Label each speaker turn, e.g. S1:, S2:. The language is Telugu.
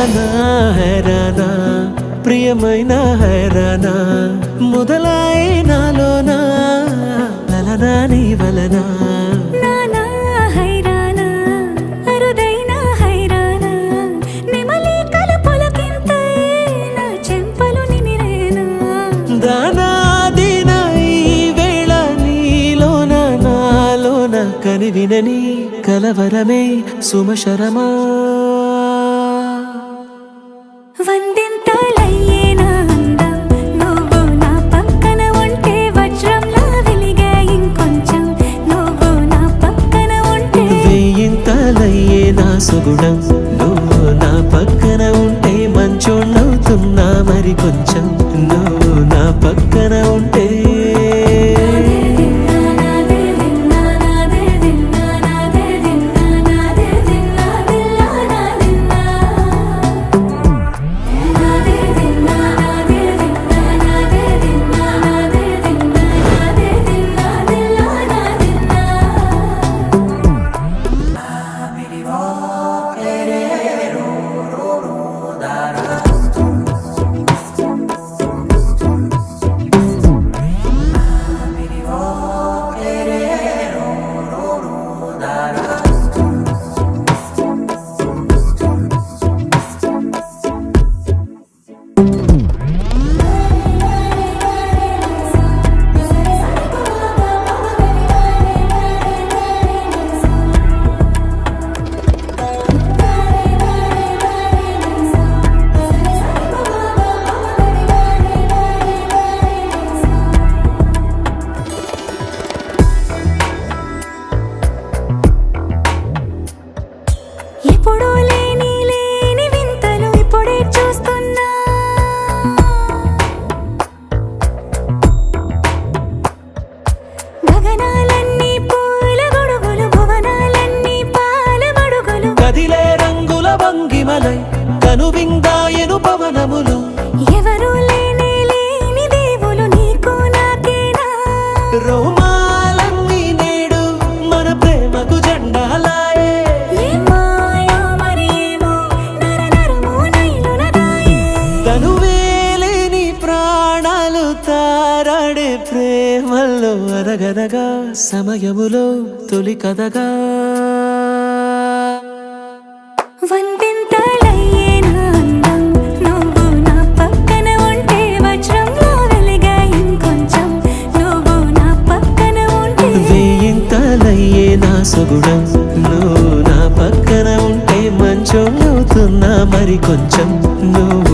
S1: హైరానా హైరానా ప్రియమైన హైరానా మొదలాయి నాలోనా లలనా నీ వలనా కని వినని కలవరమే సుమశరమా
S2: వందింతలయ్యేనా అందం నువ్వు నా పక్కన ఉంటే వజ్రంలా వెలిగే ఇంకొంచెం నువ్వు నా పక్కన ఉంటే
S1: వేయింతలయ్యేనా సుగుణం నువ్వు నా పక్కన ఉంటే మంచోళ్ళవుతున్నా మరి కొంచెం నువ్వు నా పక్కన ఉంటే
S2: ఎప్పుడూ లేని వింతలు ఇప్పుడే చూస్తున్నా గగనాలన్నీ పూల గొడుగులు భువనాలన్నీ పాల మడుగులు
S1: కదిలే రంగుల వంగిమలై కనువిందాయను పవనములు
S2: ఎవరు లేని దేవులు నీకు నాకేనా
S1: రోమాలన్నీ నేడు మన ప్రేమకు జెండాలాయే తనువేలేని ప్రాణాలు తారాడే ప్రేమల్లో అరగరగా సమయములో తొలి కథగా
S2: వందింతలయ్యేనా అందం నువ్వు నా పక్కన ఉంటే వజ్రంలా వెలిగే ఇంకొంచెం నువ్వు నా పక్కన ఉంటే
S1: వేయింతలయ్యేనా సుగుణం నువ్వు నా పక్కన ఉంటే మంచోళ్ళవుతున్నా మరి కొంచెం నువ్వు